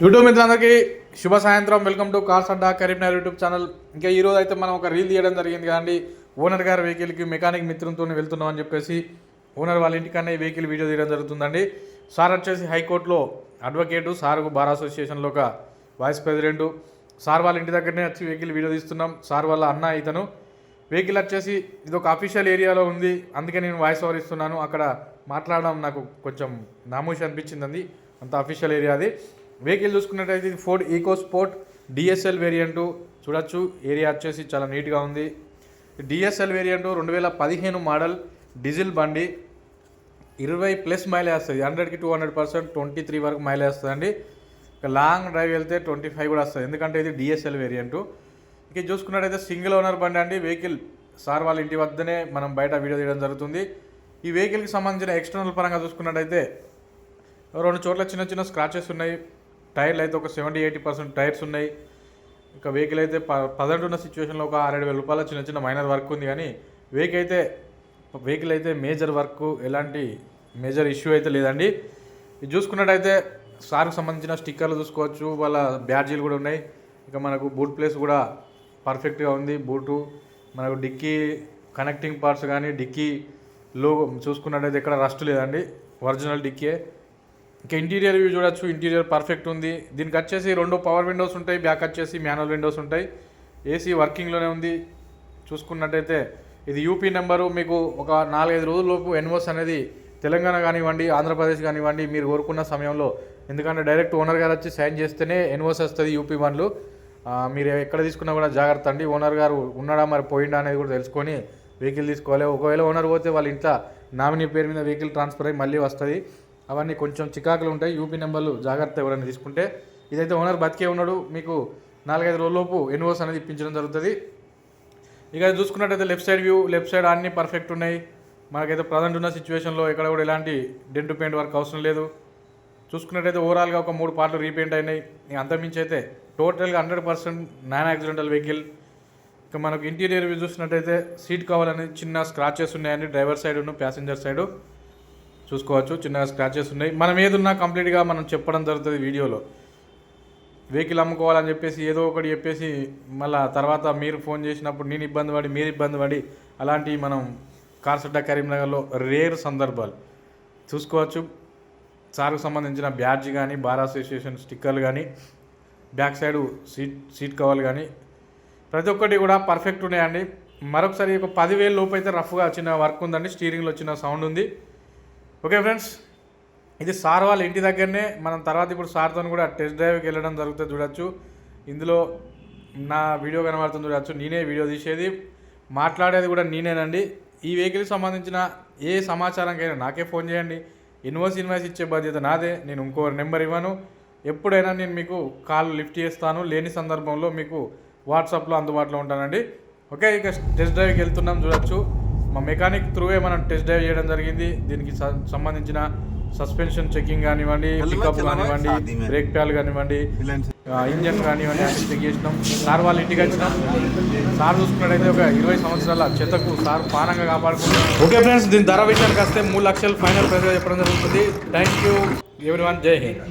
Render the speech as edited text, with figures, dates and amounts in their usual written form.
YouTube మిత్రులందరికీ శుభ సాయంత్రం. Welcome to cars Adda Karimnagar YouTube channel. ఇంకా ఈరోజు అయితే మనం ఒక రీల్ తీయడం జరిగింది కదండి. ఓనర్ గారి వెహికల్కి మెకానిక్ మిత్రంతో వెళ్తున్నాం అని చెప్పేసి ఓనర్ వాళ్ళ ఇంటికన్నా ఈ వెహికల్ వీడియో తీయడం జరుగుతుందండి. సార్ వచ్చేసి హైకోర్టులో అడ్వకేటు, సార్కు బార్ అసోసియేషన్లో ఒక వైస్ ప్రెసిడెంటు. సార్ వాళ్ళ ఇంటి దగ్గరనే వచ్చి వెహికల్ వీడియో తీస్తున్నాం. సార్ వాళ్ళ అన్న ఇతను. వెహికల్ వచ్చేసి ఇది ఒక అఫీషియల్ ఏరియాలో ఉంది, అందుకే నేను వాయిస్ ఓవర్ ఇస్తున్నాను. అక్కడ మాట్లాడడం నాకు కొంచెం నామూషి అనిపించింది, అంత అఫీషియల్ ఏరియా అది. వెహికల్ చూసుకున్నట్టయితే ఇది Ford EcoSport DSL variant. చూడొచ్చు, ఏరియా వచ్చేసి చాలా నీట్గా ఉంది. డిఎస్ఎల్ వేరియంటు 2015 మోడల్ డీజిల్ బండి. 20+ మైలేజ్ వస్తుంది. 100కి 200%, 23 వరకు మైలేజ్ వస్తుందండి. ఇక లాంగ్ డ్రైవ్ వెళ్తే 25 కూడా వస్తుంది, ఎందుకంటే ఇది డిఎస్ఎల్ వేరియంటు. ఇక చూసుకున్నట్టయితే సింగిల్ ఓనర్ బండి అండి. వెహికల్ సార్ వాళ్ళ ఇంటి వద్దనే మనం బయట వీడియో తీయడం జరుగుతుంది. ఈ వెహికల్కి సంబంధించిన ఎక్స్టర్నల్ పరంగా చూసుకున్నట్టయితే 2 చోట్ల చిన్న చిన్న స్క్రాచెస్ ఉన్నాయి. టైర్లు అయితే ఒక 70-80% టైర్స్ ఉన్నాయి. ఇక వెహికల్ అయితే ప్రజెంట్ ఉన్న సిచ్యువేషన్లో ఒక 6,000 రూపాయల చిన్న చిన్న మైనర్ వర్క్ ఉంది, కానీ వెహికల్ అయితే మేజర్ వర్క్, ఎలాంటి మేజర్ ఇష్యూ అయితే లేదండి. ఇది చూసుకున్నట్టయితే సార్కు సంబంధించిన స్టిక్కర్లు చూసుకోవచ్చు, వాళ్ళ బ్యాడ్జీలు కూడా ఉన్నాయి. ఇక మనకు బూట్ ప్లేస్ కూడా పర్ఫెక్ట్గా ఉంది. బూటు మనకు డిక్కీ కనెక్టింగ్ పార్ట్స్ కానీ డిక్కీలో చూసుకున్నట్టయితే ఎక్కడ రస్ట్ లేదండి, ఒరిజినల్ డిక్కీ. ఇంకా ఇంటీరియర్ వ్యూ చూడొచ్చు, ఇంటీరియర్ పర్ఫెక్ట్ ఉంది. దీనికి వచ్చేసి 2 పవర్ విండోస్ ఉంటాయి, బ్యాక్ వచ్చేసి మాన్యువల్ విండోస్ ఉంటాయి. ఏసీ వర్కింగ్లోనే ఉంది. చూసుకున్నట్టయితే ఇది యూపీ నెంబరు. మీకు ఒక 4-5 రోజుల్లోపు ఎన్ఓస్ అనేది తెలంగాణ కానివ్వండి, ఆంధ్రప్రదేశ్ కానివ్వండి, మీరు కోరుకున్న సమయంలో, ఎందుకంటే డైరెక్ట్ ఓనర్ గారు వచ్చి సైన్ చేస్తేనే ఎన్ఓస్ వస్తుంది యూపీ వన్లు. మీరు ఎక్కడ తీసుకున్నా కూడా జాగ్రత్త అండి. ఓనర్ గారు ఉన్నాడా మరి పోయిండా అనేది కూడా తెలుసుకొని వెహికల్ తీసుకోవాలి. ఒకవేళ ఓనర్ పోతే వాళ్ళ ఇంట్లో నామినీ పేరు మీద వెహికల్ ట్రాన్స్ఫర్ అయ్యి మళ్ళీ వస్తుంది. అవన్నీ కొంచెం చికాకులు ఉంటాయి. యూపీ నెంబర్లు జాగ్రత్త ఎవరైనా తీసుకుంటే. ఇదైతే ఓనర్ బతికే ఉన్నాడు, మీకు 4-5 రోజుల్లోపు ఎన్ఓస్ అనేది ఇప్పించడం జరుగుతుంది. ఇక చూసుకున్నట్టయితే లెఫ్ట్ సైడ్ అన్నీ పర్ఫెక్ట్ ఉన్నాయి. మనకైతే ప్రజెంట్ ఉన్న సిచ్యువేషన్లో ఎక్కడ కూడా ఎలాంటి డెంట్ పెయింట్ వర్క్ అవసరం లేదు. చూసుకున్నట్టయితే ఓవరాల్గా ఒక 3 పార్ట్లు రీపెయింట్ అయినాయి. అంతమించి అయితే టోటల్గా 100% నాన్ యాక్సిడెంటల్ వెహికల్. ఇక మనకు ఇంటీరియర్ వ్యూ చూసినట్టయితే సీట్ కవర్ అనేది చిన్న స్క్రాచెస్ ఉన్నాయండి. డ్రైవర్ సైడ్ ప్యాసింజర్ సైడు చూసుకోవచ్చు, చిన్నగా స్క్రాచెస్ ఉన్నాయి. మనం ఏదున్నా కంప్లీట్గా మనం చెప్పడం జరుగుతుంది వీడియోలో. వెహికల్ అమ్ముకోవాలని చెప్పేసి ఏదో ఒకటి చెప్పేసి మళ్ళీ తర్వాత మీరు ఫోన్ చేసినప్పుడు నేను ఇబ్బంది పడి మీరు ఇబ్బంది పడి అలాంటివి మనం కార్స్ అడ్డా కరీంనగర్లో రేర్ సందర్భాలు చూసుకోవచ్చు. సార్కు సంబంధించిన బ్యాడ్జ్ కానీ, బార్ అసోసియేషన్ స్టిక్కర్లు కానీ, బ్యాక్ సైడు సీట్ కవర్లు కానీ ప్రతి ఒక్కటి కూడా పర్ఫెక్ట్ ఉన్నాయండి. మరొకసారి ఒక 10,000 లోపు అయితే రఫ్గా చిన్న వర్క్ ఉందండి. స్టీరింగ్లో చిన్న సౌండ్ ఉంది. ఓకే ఫ్రెండ్స్, ఇది సార్ వాళ్ళ ఇంటి దగ్గరనే. మనం తర్వాత ఇప్పుడు సార్తో కూడా టెస్ట్ డ్రైవ్కి వెళ్ళడం జరుగుతుంది. చూడొచ్చు, ఇందులో నా వీడియో కనబడుతుంది. చూడొచ్చు, నేనే వీడియో తీసేది, మాట్లాడేది కూడా నేనేనండి. ఈ వెహికల్కి సంబంధించిన ఏ సమాచారంకైనా నాకే ఫోన్ చేయండి. ఇన్వాయిస్ ఇచ్చే బాధ్యత నాదే. నేను ఇంకో నెంబర్ ఇవ్వను. ఎప్పుడైనా నేను మీకు కాల్ లిఫ్ట్ చేస్తాను. లేని సందర్భంలో మీకు వాట్సాప్లో అందుబాటులో ఉంటానండి. ఓకే, ఇక టెస్ట్ డ్రైవ్కి వెళ్తున్నాం. చూడొచ్చు, మా మెకానిక్ త్రూవే మనం టెస్ట్ డ్రైవ్ చేయడం జరిగింది. దీనికి సంబంధించిన సస్పెన్షన్ చెకింగ్ కానివ్వండి, పికప్ కానివ్వండి, బ్రేక్ ప్యాల్ కానివ్వండి, ఇంజన్ కానివ్వండి అన్ని చెక్ చేసినాం. సార్ వాళ్ళ ఇంటికి వచ్చినాం. సార్ చూసుకున్నట్టయితే ఒక 20 సంవత్సరాల చెత్తకు సార్ పానంగా కాపాడుకుంటాం. ఓకే ఫ్రెండ్స్, దీని ధర విషయానికి వస్తే 3 లక్షలు ఫైనల్ ప్రైస్గా చెప్పడం జరుగుతుంది. Thank you everyone. జై హింద్.